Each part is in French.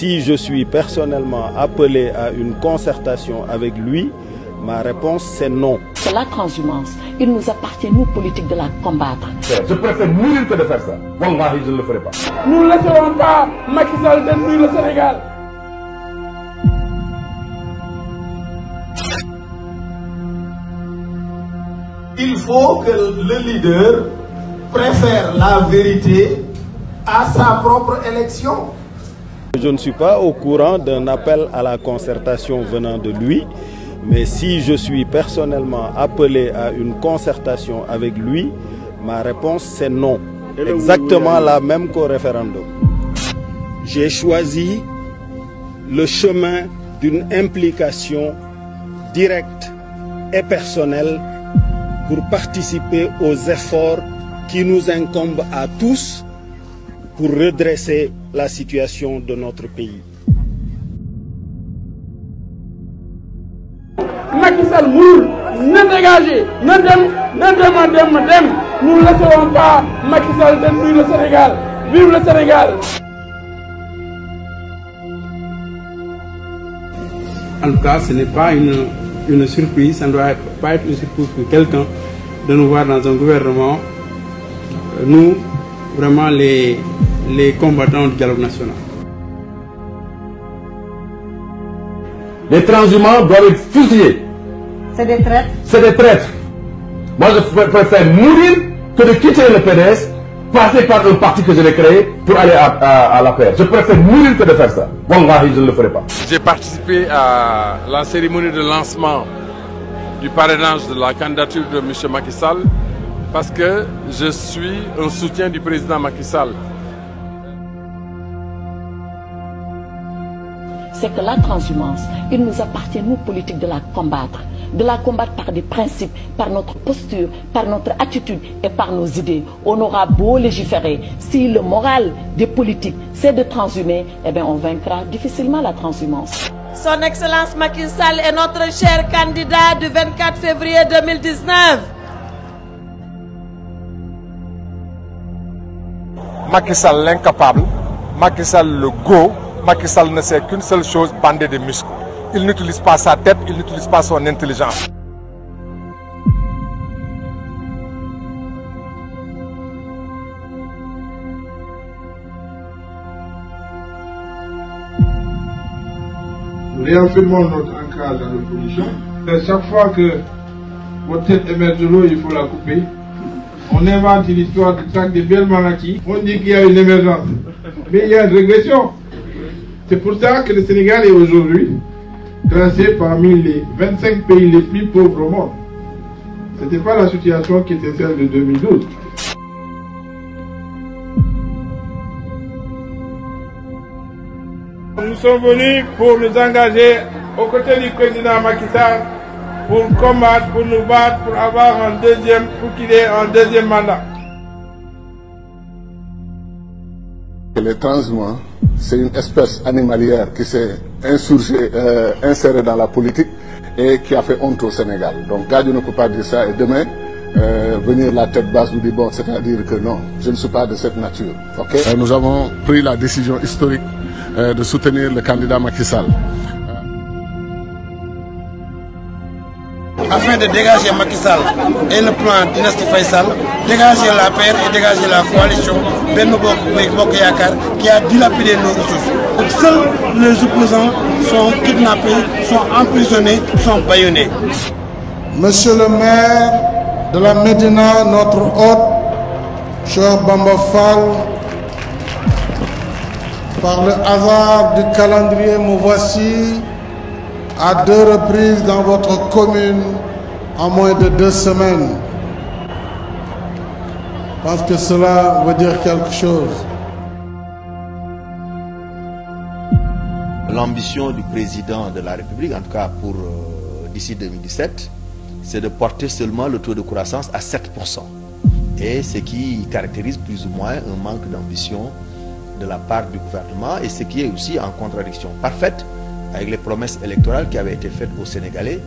si je suis personnellement appelé à une concertation avec lui, ma réponse c'est non. C'est la transhumance. Il nous appartient, nous, politiques, de la combattre. Je préfère mourir que de faire ça. Wallahi, je ne le ferai pas. Nous ne laisserons pas Macky Sall détruire le Sénégal. Il faut que le leader préfère la vérité à sa propre élection. Je ne suis pas au courant d'un appel à la concertation venant de lui, mais si je suis personnellement appelé à une concertation avec lui, ma réponse c'est non. Exactement la même qu'au référendum. J'ai choisi le chemin d'une implication directe et personnelle pour participer aux efforts qui nous incombent à tous pour redresser la situation de notre pays. Macky Sall mourut, ne dégagez, ne dem. Nous ne laisserons pas Macky Sall détruire le Sénégal. Vive le Sénégal. En tout cas, ce n'est pas une surprise, ça ne doit pas être une surprise pour quelqu'un de nous voir dans un gouvernement, nous, vraiment les combattants du dialogue national. Les transhumants doivent être fusillés. C'est des traîtres. C'est des traîtres. Moi, je préfère mourir que de quitter le PDS, passer par un parti que je l'ai créé pour aller à la paix. Je préfère mourir que de faire ça. Wallahi, je ne le ferai pas. J'ai participé à la cérémonie de lancement du parrainage de la candidature de M. Macky Sall parce que je suis un soutien du président Macky Sall. C'est que la transhumance, il nous appartient, nous, politiques, de la combattre. De la combattre par des principes, par notre posture, par notre attitude et par nos idées. On aura beau légiférer, si le moral des politiques c'est de transhumer, eh bien on vaincra difficilement la transhumance. Son Excellence Macky Sall est notre cher candidat du 24 février 2019. Macky Sall l'incapable, Macky Sall le go, Macky Sall ne sait qu'une seule chose, bander des muscles. Il n'utilise pas sa tête, il n'utilise pas son intelligence. Nous réaffirmons notre ancrage dans l'opposition. Chaque fois que votre tête émerge de l'eau, il faut la couper. On invente une histoire de traque de Belmanaki. On dit qu'il y a une émergence. Mais il y a une régression. C'est pour ça que le Sénégal est aujourd'hui classé parmi les 25 pays les plus pauvres au monde. Ce n'était pas la situation qui était celle de 2012. Nous sommes venus pour nous engager aux côtés du président Macky Sall pour combattre, pour nous battre, pour avoir pour qu'il ait un deuxième mandat. Les transhumants, c'est une espèce animalière qui s'est insérée dans la politique et qui a fait honte au Sénégal. Donc Gadio ne peut pas dire ça et demain, venir la tête basse nous dire bon, c'est-à-dire que non, je ne suis pas de cette nature. Okay? Nous avons pris la décision historique de soutenir le candidat Macky Sall. Afin de dégager Macky Sall et le plan Dynastie Faisal, dégager la paix et dégager la coalition Benno Bokk Yakaar qui a dilapidé nos ressources. Donc, seuls les opposants sont kidnappés, sont emprisonnés, sont bâillonnés. Monsieur le maire de la Médina, notre hôte, cher Bamba Fall, par le hasard du calendrier, me voici à 2 reprises dans votre commune en moins de 2 semaines. Je pense que cela veut dire quelque chose. L'ambition du président de la République, en tout cas pour d'ici 2017, c'est de porter seulement le taux de croissance à 7%. Et ce qui caractérise plus ou moins un manque d'ambition de la part du gouvernement et ce qui est aussi en contradiction parfaite avec les promesses électorales qui avaient été faites aux Sénégalais.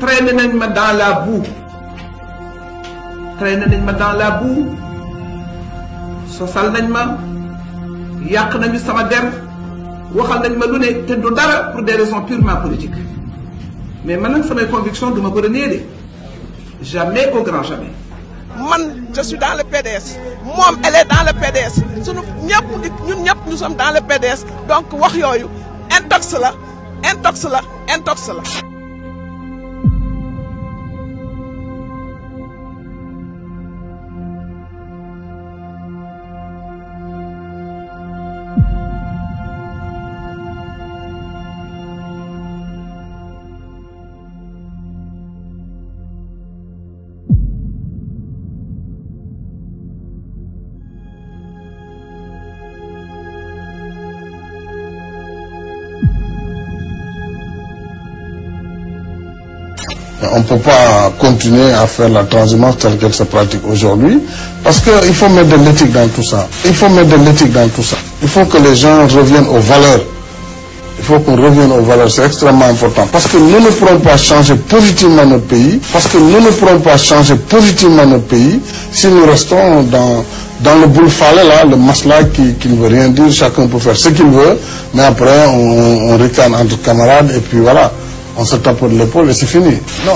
Traînez dans la boue. traîné nañ ma dans la boue sosal nañ ma yàq nañu sama der waxal nañ ma lu ne te du dara pour des raisons purement politiques mais man nag samay conviction du ma ko renier de jamais au grand jamais. man je suis dans le PDS moom elle est dans le PDS sunu ñëpp ñun ñëpp nous sommes dans le PDS donc wax yooyu intox la intox la intox la. On ne peut pas continuer à faire la transhumance telle qu'elle se pratique aujourd'hui parce qu'il faut mettre de l'éthique dans tout ça. Il faut mettre de l'éthique dans tout ça. Il faut que les gens reviennent aux valeurs. Il faut qu'on revienne aux valeurs, c'est extrêmement important. Parce que nous ne pourrons pas changer positivement notre pays. Parce que nous ne pourrons pas changer positivement notre pays si nous restons dans le boule-falais là, le masla qui ne veut rien dire. Chacun peut faire ce qu'il veut, mais après on ricane entre camarades et puis voilà. On se tape de l'épaule et c'est fini. Non.